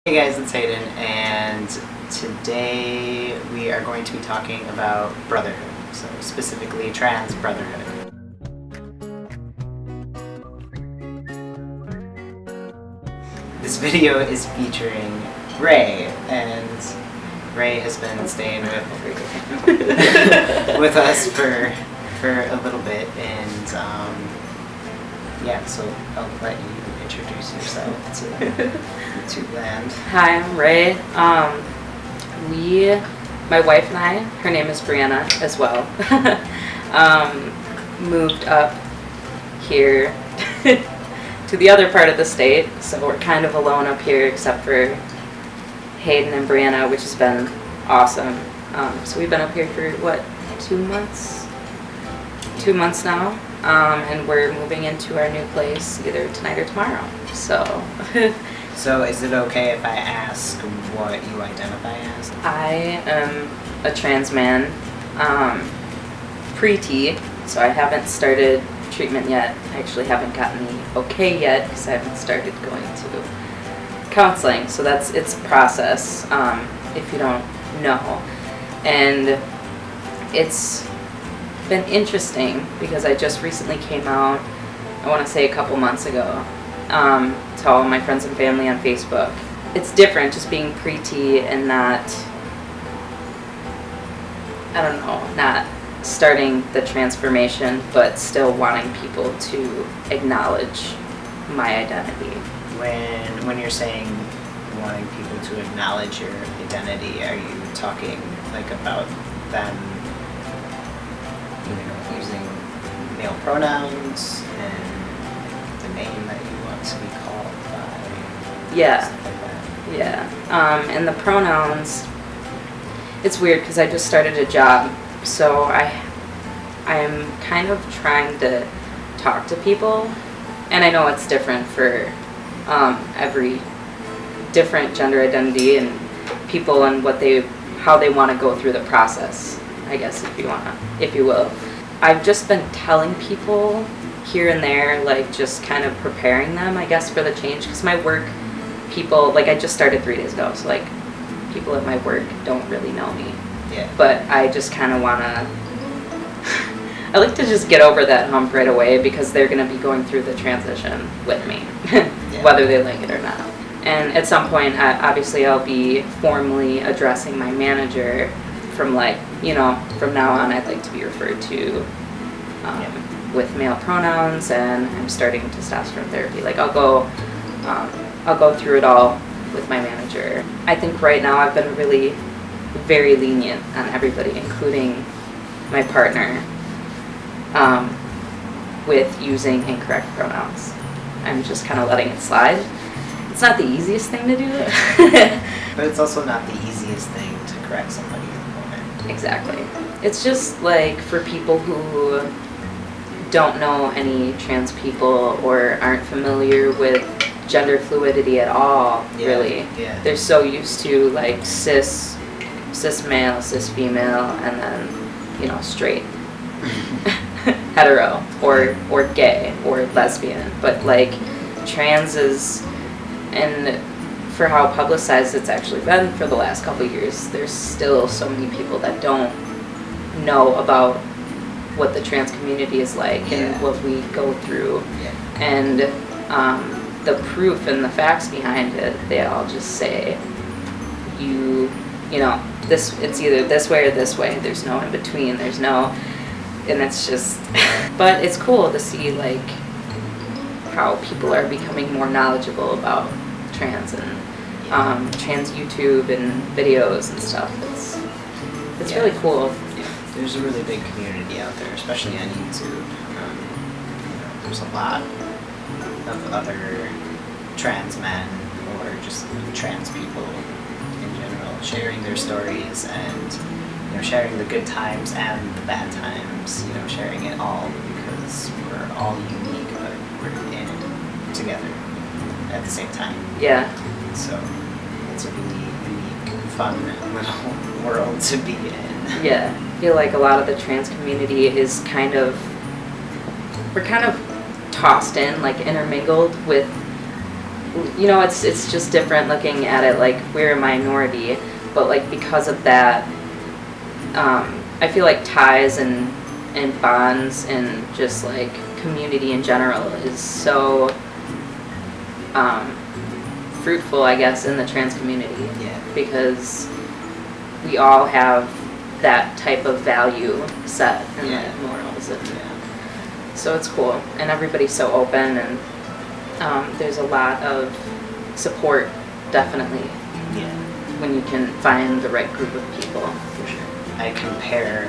Hey guys, it's Hayden, and today we are going to be talking about Brotherhood, so specifically trans Brotherhood. This video is featuring Ray, and Ray has been staying with us for a little bit, and yeah, so I'll let you introduce yourself to YouTube land. Hi, I'm Ray. My wife and I, her name is Brianna as well, moved up here to the other part of the state, so we're kind of alone up here except for Hayden and Brianna, which has been awesome. So we've been up here for, 2 months? 2 months now, and we're moving into our new place either tonight or tomorrow, so. So is it okay if I ask what you identify as? I am a trans man, pre-T, so I haven't started treatment yet. I actually haven't gotten the okay yet because I haven't started going to counseling, so it's a process, if you don't know. And it's been interesting because I just recently came out, I want to say a couple months ago, to all my friends and family on Facebook. It's different just being pre-T and not starting the transformation, but still wanting people to acknowledge my identity. When you're saying wanting people to acknowledge your identity, are you talking like about them, using male pronouns and the name that you want to be called by? Yeah. Stuff like that? Yeah. And the pronouns, it's weird because I just started a job, so I'm kind of trying to talk to people, and I know it's different for every different gender identity and people and how they want to go through the process, I guess, if you will. I've just been telling people here and there, like just kind of preparing them, I guess, for the change, because my work people, like I just started 3 days ago, so like people at my work don't really know me. Yeah. But I just kind of want to, I like to just get over that hump right away because they're going to be going through the transition with me, whether they like it or not. And at some point, obviously I'll be formally addressing my manager from from now on I'd like to be referred to with male pronouns, and I'm starting testosterone therapy. Like I'll go through it all with my manager. I think right now I've been really very lenient on everybody, including my partner, with using incorrect pronouns. I'm just kind of letting it slide. It's not the easiest thing to do. But it's also not the easiest thing to correct somebody at the moment. Exactly. It's just like for people who don't know any trans people or aren't familiar with gender fluidity at all, really. Yeah. They're so used to like cis male, cis female, and then, straight, hetero, or gay, or lesbian. But like trans is, and for how publicized it's actually been for the last couple of years, there's still so many people that don't know about what the trans community is like and what we go through. Yeah. And the proof and the facts behind it, they all just say, it's either this way or this way. There's no in between. And it's just, but it's cool to see like how people are becoming more knowledgeable about trans and trans YouTube and videos and stuff. It's really cool. Yeah. There's a really big community out there, especially on YouTube. There's a lot of other trans men or just trans people in general sharing their stories and sharing the good times and the bad times, sharing it all because we're all unique, but we're in it together at the same time. Yeah. So it's a really unique, fun little world to be in. Yeah. I feel like a lot of the trans community is we're kind of tossed in, like intermingled with you know, it's just different looking at it like we're a minority, but like because of that, I feel like ties and bonds and just like community in general is so fruitful, I guess, in the trans community. Yeah. Because we all have that type of value set and like morals, and so it's cool, and everybody's so open, and there's a lot of support, definitely, when you can find the right group of people. For sure. I compare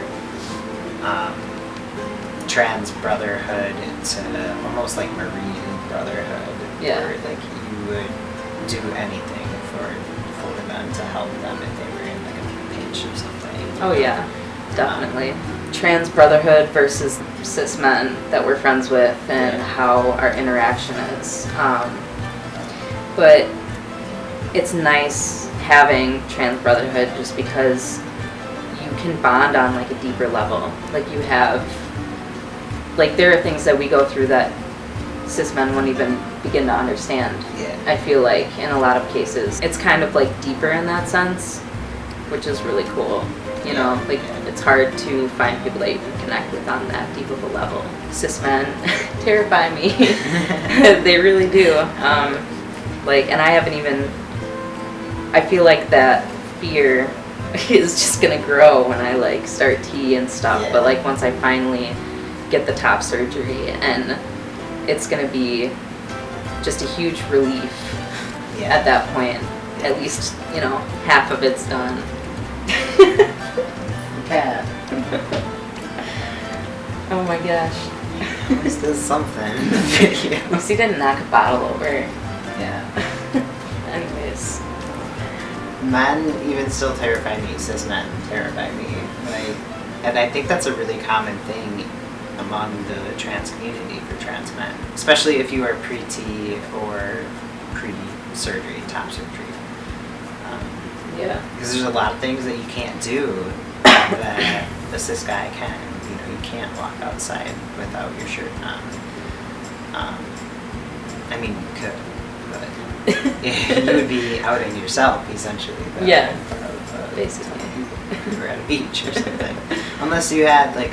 trans brotherhood to almost like Marine brotherhood, where like you would do anything for them to help them if they were in like a pinch or something. Oh yeah, definitely. Trans brotherhood versus cis men that we're friends with, and how our interaction is. But it's nice having trans brotherhood just because you can bond on like a deeper level. Like you have, like there are things that we go through that cis men won't even begin to understand. I feel like in a lot of cases it's kind of like deeper in that sense, which is really cool. You know, like it's hard to find people that you can connect with on that deep of a level. Cis men terrify me. They really do. Like, and I haven't even, I feel like that fear is just gonna grow when I like start T and stuff. But like once I finally get the top surgery, and it's gonna be just a huge relief at that point. At least, you know, half of it's done. Cat. Oh my gosh. At least there's something in the video. At least he didn't knock a bottle over. Yeah. Anyways. Men even still terrify me. Cis men terrify me. And I think that's a really common thing among the trans community for trans men. Especially if you are pre-T or pre-surgery, top surgery. Because there's a lot of things that you can't do that a cis guy can. You know, you can't walk outside without your shirt on. I mean, you could, but you would be outing yourself, essentially. Basically. If you were at a beach or something. Unless you had, like,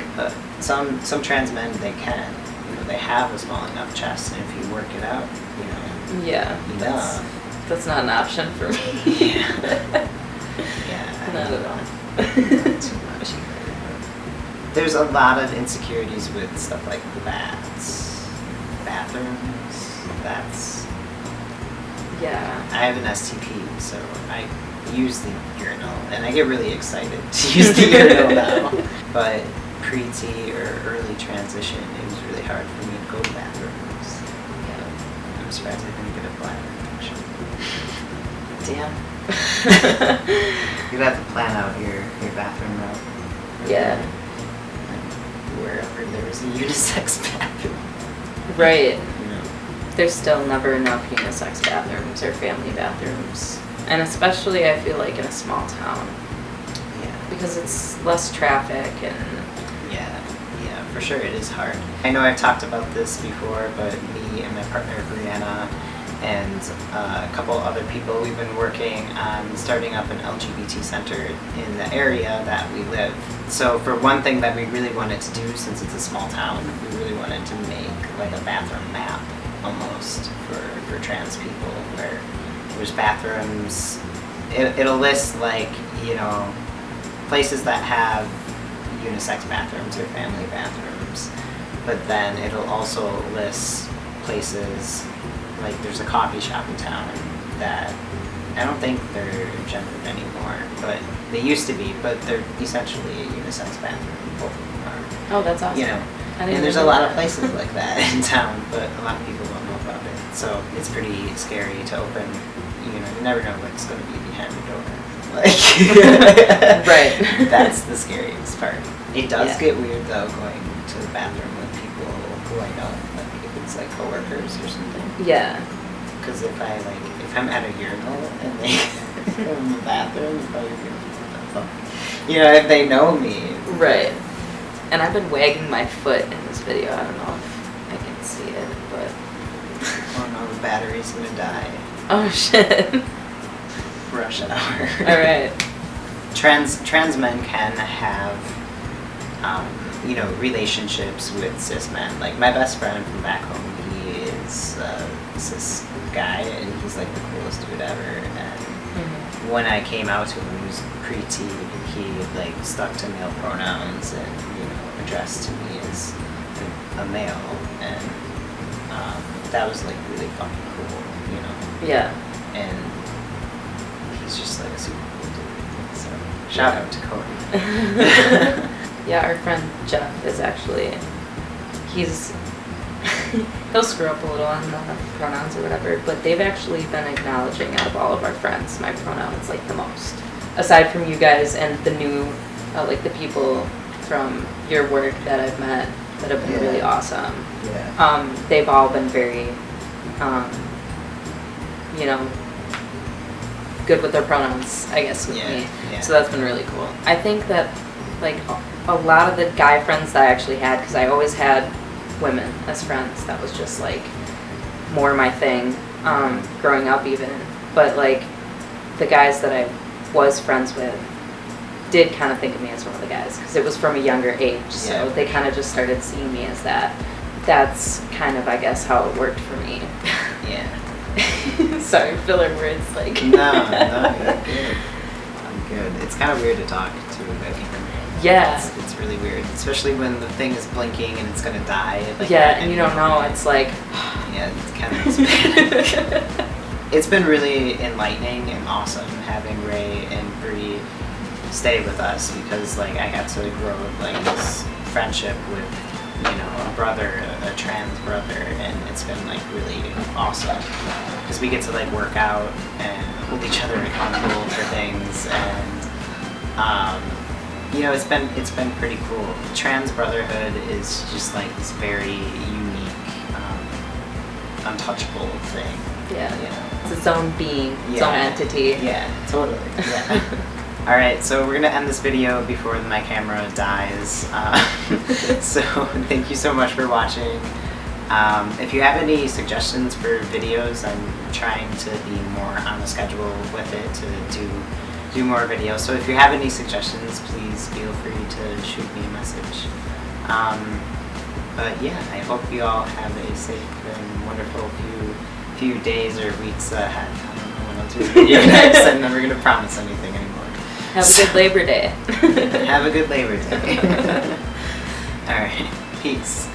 some trans men, they can. You know, they have a small enough chest, and if you work it out, you know, that's not an option for me. Not at all. Not too much either. There's a lot of insecurities with stuff like bathrooms. I have an STP, so I use the urinal, and I get really excited to use the urinal now. But pre-T or early transition, it was really hard for me to go to bathrooms. I'm surprised I didn't get a bladder infection. Damn. You'd have to plan out your bathroom route. Wherever there was a unisex bathroom. Right. You know. There's still never enough unisex bathrooms or family bathrooms. And especially I feel like in a small town. Because it's less traffic and... Yeah, for sure it is hard. I know I've talked about this before, but me and my partner Brianna and a couple other people, we've been working on starting up an LGBT center in the area that we live. So for one thing that we really wanted to do, since it's a small town, we really wanted to make like a bathroom map almost for trans people, where there's bathrooms. It'll list like, you know, places that have unisex bathrooms or family bathrooms, but then it'll also list places. Like there's a coffee shop in town that I don't think they're gendered anymore, but they used to be, but they're essentially a unisex bathroom. Both of them are. Oh, that's awesome. You know, and there's a lot of places like that in town, but a lot of people don't know about it. So it's pretty scary to open. You know, you never know what's going to be behind the door. Like, right. That's the scariest part. It does get weird though, going to the bathroom with people who I know, like if it's like coworkers or something. Yeah. Because if I'm at a urinal and they go in the bathroom, they're probably gonna be, what the fuck? You know, if they know me. Right. And I've been wagging my foot in this video. I don't know if I can see it, but Oh no, the battery's gonna die. Oh shit. Rush hour. Alright. Trans men can have, relationships with cis men. Like my best friend from back home, he is a cis guy, and he's like the coolest dude ever. And when I came out to him, he was preteen. He like stuck to male pronouns and addressed to me as a male, and that was like really fucking cool, Yeah. And he's just like a super cool dude. So shout out to Cody. Yeah, our friend Jeff is actually, he'll screw up a little on the pronouns or whatever, but they've actually been acknowledging out of all of our friends my pronouns like the most. Aside from you guys and the new, like the people from your work that I've met that have been really awesome. Yeah. They've all been very, good with their pronouns, I guess, with me. Yeah. So that's been really cool. I think that, like, a lot of the guy friends that I actually had, because I always had women as friends, that was just, like, more my thing, growing up even. But, like, the guys that I was friends with did kind of think of me as one of the guys, because it was from a younger age, so they kind of just started seeing me as that. That's kind of, I guess, how it worked for me. Yeah. Sorry, filler words, like. No, you're good. I'm good. It's kind of weird to talk to a camera. Yeah. It's really weird, especially when the thing is blinking and it's gonna die. Like, and you don't know. It's like. Yeah, it's kind of. It's been really enlightening and awesome having Ray and Bree stay with us, because like I got to grow like this friendship with a brother, a trans brother, and it's been like really awesome because we get to like work out and hold each other accountable for things, and it's been pretty cool. Trans Brotherhood is just like this very unique, untouchable thing. Yeah. It's its own being, its own entity. Yeah, totally. Yeah. Alright, so we're gonna end this video before my camera dies. So thank you so much for watching. If you have any suggestions for videos, I'm trying to be more on the schedule with it to do more videos. So if you have any suggestions, please feel free to shoot me a message. But yeah, I hope you all have a safe and wonderful few days or weeks ahead. I don't know when I'll do a video next. I'm never gonna promise anything anymore. Have a good Labor Day. Have a good Labor Day. Alright, peace.